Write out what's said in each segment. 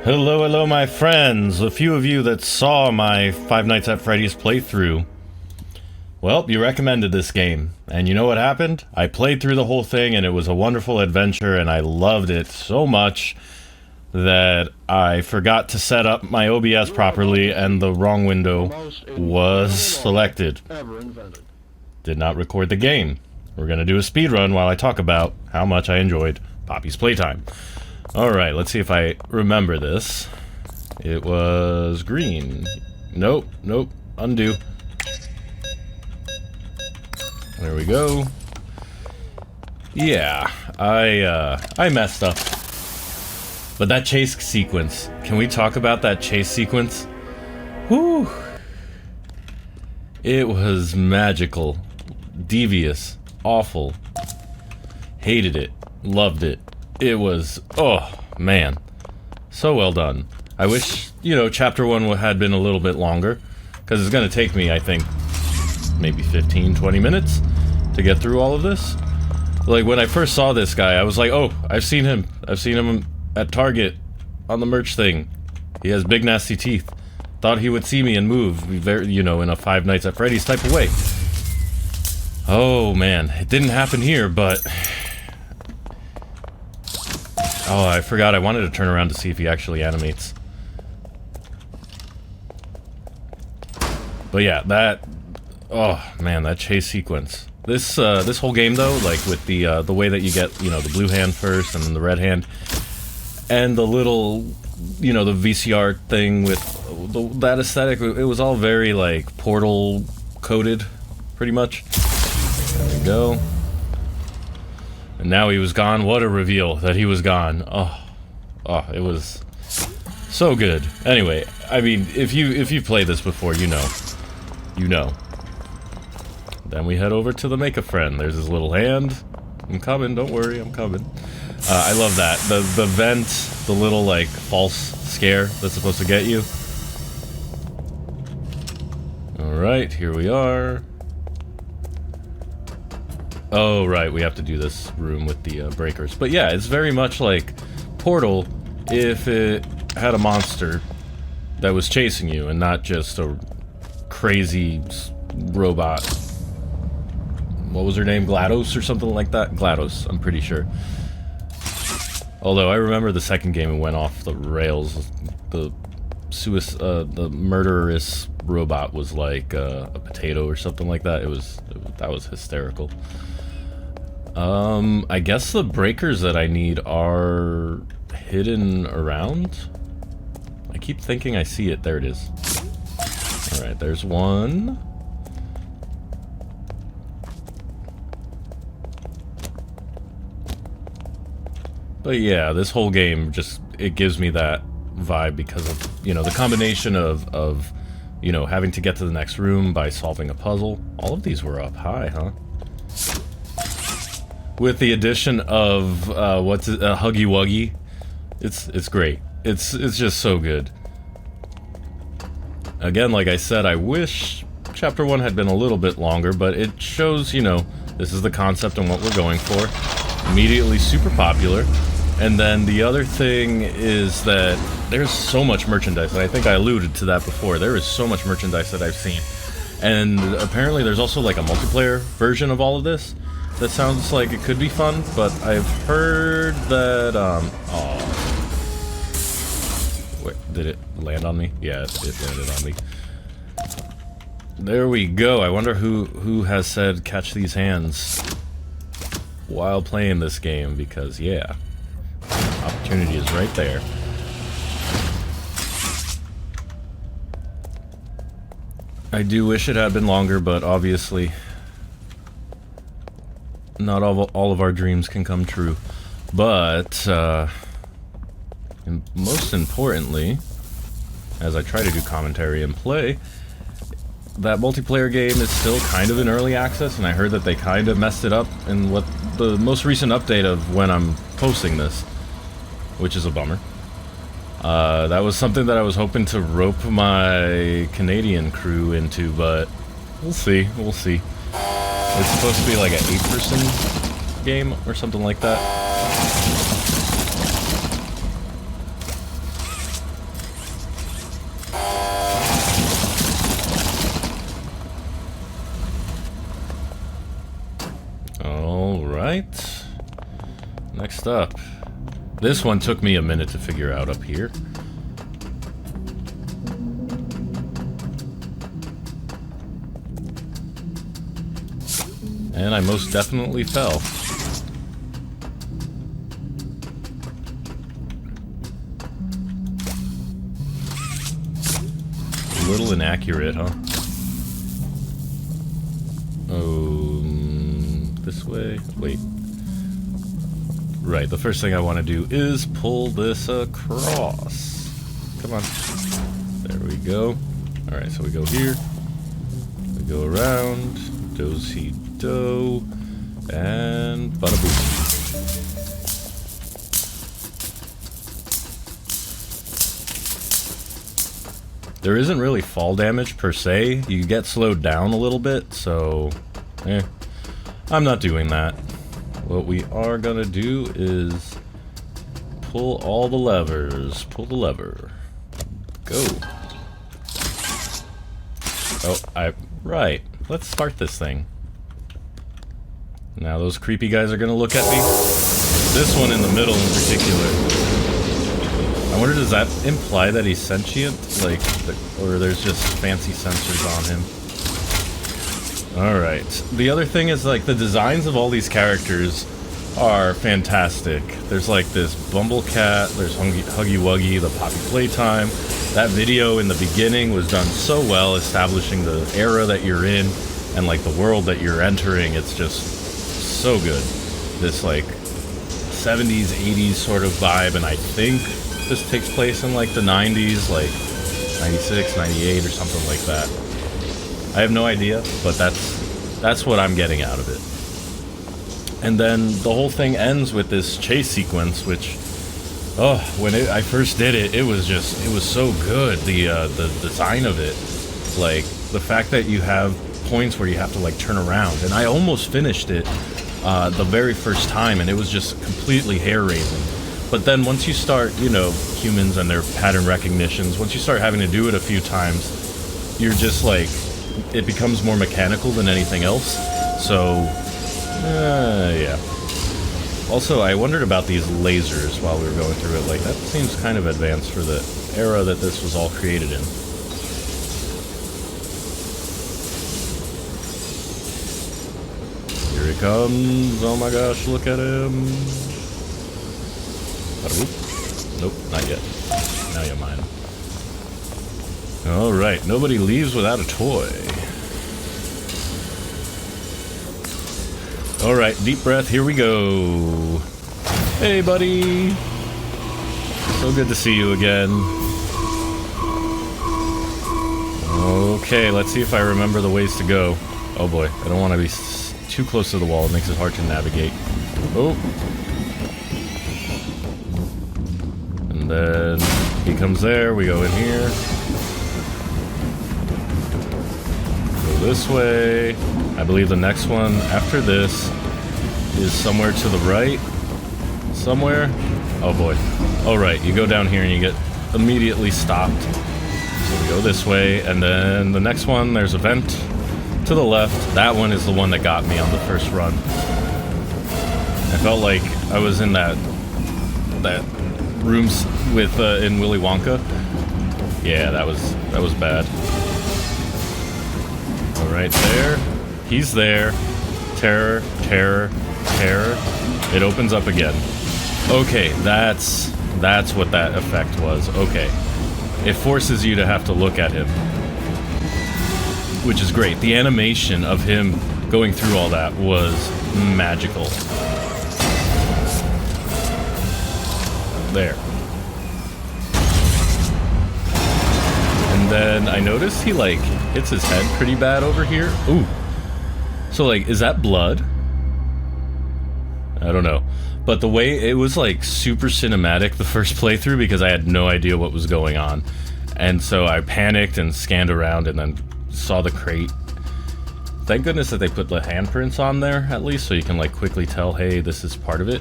Hello, hello, my friends. A few of you that saw my Five Nights at Freddy's playthrough. Well, you recommended this game, and you know what happened? I played through the whole thing, and it was a wonderful adventure, and I loved it so much that I forgot to set up my OBS properly, and the wrong window was selected. Did not record the game. We're gonna do a speed run while I talk about how much I enjoyed Poppy's Playtime. Alright, let's see if I remember this. It was green. Nope, nope, undo. There we go. Yeah, I messed up. But that chase sequence, can we talk about that chase sequence? Whew. It was magical, devious, awful. Hated it, loved it. It was, oh, man. So well done. I wish, you know, Chapter 1 had been a little bit longer, because it's going to take me, I think, maybe 15, 20 minutes to get through all of this. Like, when I first saw this guy, I was like, oh, I've seen him. I've seen him at Target on the merch thing. He has big, nasty teeth. Thought he would see me and move, very, you know, in a Five Nights at Freddy's type of way. Oh, man. It didn't happen here, but... Oh, I forgot. I wanted to turn around to see if he actually animates. But yeah, that... Oh, man, that chase sequence. This whole game, though, like, with the way that you get, you know, the blue hand first and then the red hand, and the little, you know, the VCR thing with that aesthetic, it was all very, like, Portal-coded, pretty much. There we go. And now he was gone. What a reveal that he was gone. Oh, it was so good. Anyway, I mean, if you've played this before, you know. You know. Then we head over to the Make-A-Friend. There's his little hand. I'm coming, don't worry, I'm coming. I love that. The vent, the little, like, false scare that's supposed to get you. Alright, here we are. Oh, right, we have to do this room with the breakers. But yeah, it's very much like Portal if it had a monster that was chasing you and not just a crazy robot. What was her name? GLaDOS or something like that? GLaDOS, I'm pretty sure. Although I remember the second game it went off the rails. The murderous robot was like a potato or something like that. That was hysterical. I guess the breakers that I need are hidden around. I keep thinking I see it. There it is. Alright, there's one. But yeah, this whole game just, it gives me that vibe because of, you know, the combination of you know, having to get to the next room by solving a puzzle. All of these were up high, huh? With the addition of, Huggy Wuggy. It's great. It's just so good. Again, like I said, I wish Chapter 1 had been a little bit longer, but it shows, you know, this is the concept and what we're going for. Immediately super popular. And then the other thing is that there's so much merchandise, and I think I alluded to that before. There is so much merchandise that I've seen. And apparently there's also like a multiplayer version of all of this that sounds like it could be fun, but I've heard that, Wait, did it land on me? Yeah, it landed on me. There we go. I wonder who has said catch these hands while playing this game, because yeah. Opportunity is right there. I do wish it had been longer, but obviously not all of our dreams can come true. But most importantly, as I try to do commentary and play, that multiplayer game is still kind of in early access, and I heard that they kind of messed it up in what the most recent update of when I'm posting this, which is a bummer. That was something that I was hoping to rope my Canadian crew into, but we'll see, we'll see. It's supposed to be like an 8-person game or something like that. Next up. This one took me a minute to figure out up here. And I most definitely fell. A little inaccurate, huh? Oh, this way? Wait. Right, the first thing I want to do is pull this across. Come on. There we go. Alright, so we go here. We go around. Do-si-do. And bada boom. There isn't really fall damage per se. You get slowed down a little bit, so I'm not doing that. What we are gonna do is pull all the levers. Pull the lever. Go. Oh, right. Let's start this thing. Now those creepy guys are gonna look at me. This one in the middle in particular. I wonder, does that imply that he's sentient? Like, or there's just fancy sensors on him? Alright. The other thing is, like, the designs of all these characters are fantastic. There's, like, this Bumblecat, there's Huggy Wuggy, the Poppy Playtime. That video in the beginning was done so well, establishing the era that you're in and, like, the world that you're entering. It's just so good. This, like, 70s, 80s sort of vibe, and I think this takes place in like the 90s, like 96, 98 or something like that. I have no idea, but that's what I'm getting out of it. And then the whole thing ends with this chase sequence, which, oh, when I first did it, it was so good. The design of it, like the fact that you have points where you have to like turn around, and I almost finished it the very first time, and it was just completely hair-raising. But then once you start, you know, humans and their pattern recognitions, once you start having to do it a few times, you're just like, it becomes more mechanical than anything else. So, yeah. Also, I wondered about these lasers while we were going through it. Like, that seems kind of advanced for the era that this was all created in. Here he comes. Oh my gosh, look at him. Nope, not yet. Now you're mine. Alright, nobody leaves without a toy. Alright, deep breath, here we go. Hey, buddy! So good to see you again. Okay, let's see if I remember the ways to go. Oh boy, I don't want to be too close to the wall. It makes it hard to navigate. Oh! And then he comes there, we go in here. Go this way. I believe the next one after this is somewhere to the right. Somewhere. Oh boy. Oh right, you go down here and you get immediately stopped. So we go this way, and then the next one, there's a vent to the left. That one is the one that got me on the first run. I felt like I was in that rooms with in Willy Wonka. Yeah, that was bad. All right, there. He's there. Terror, terror, terror. It opens up again. Okay, that's what that effect was. Okay. It forces you to have to look at him, which is great. The animation of him going through all that was magical. There. And then I noticed he, like, hits his head pretty bad over here. Ooh. So, like, is that blood? I don't know. But the way it was, like, super cinematic the first playthrough because I had no idea what was going on. And so I panicked and scanned around and then saw the crate. Thank goodness that they put the handprints on there, at least, so you can, like, quickly tell, hey, this is part of it.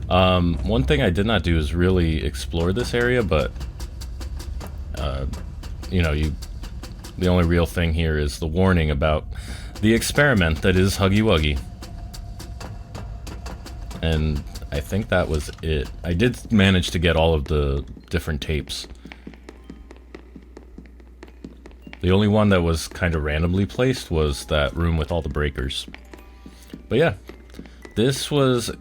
One thing I did not do is really explore this area, but, you know, the only real thing here is the warning about the experiment that is Huggy Wuggy. And I think that was it. I did manage to get all of the different tapes. The only one that was kind of randomly placed was that room with all the breakers. But yeah, this was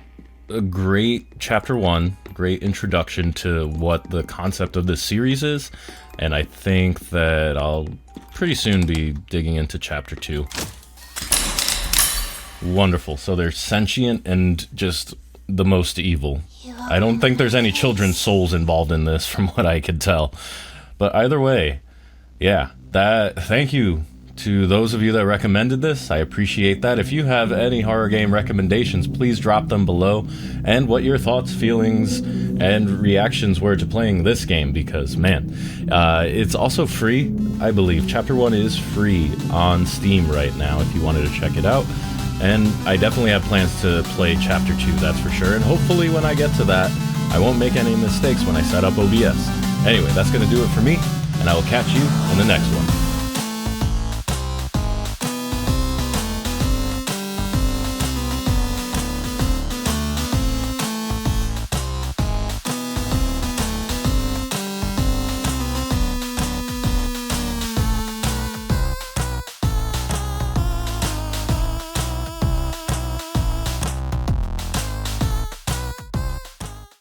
a great chapter 1, great introduction to what the concept of this series is, and I think that I'll pretty soon be digging into chapter 2. Wonderful. So they're sentient and just the most evil. I don't think there's any children's souls involved in this from what I could tell. But either way, yeah, thank you to those of you that recommended this. I appreciate that. If you have any horror game recommendations, please drop them below, and what your thoughts, feelings, and reactions were to playing this game, because man, it's also free, I believe. Chapter 1 is free on Steam right now if you wanted to check it out, and I definitely have plans to play Chapter 2, that's for sure, and hopefully when I get to that, I won't make any mistakes when I set up OBS. Anyway, that's going to do it for me, and I will catch you in the next one.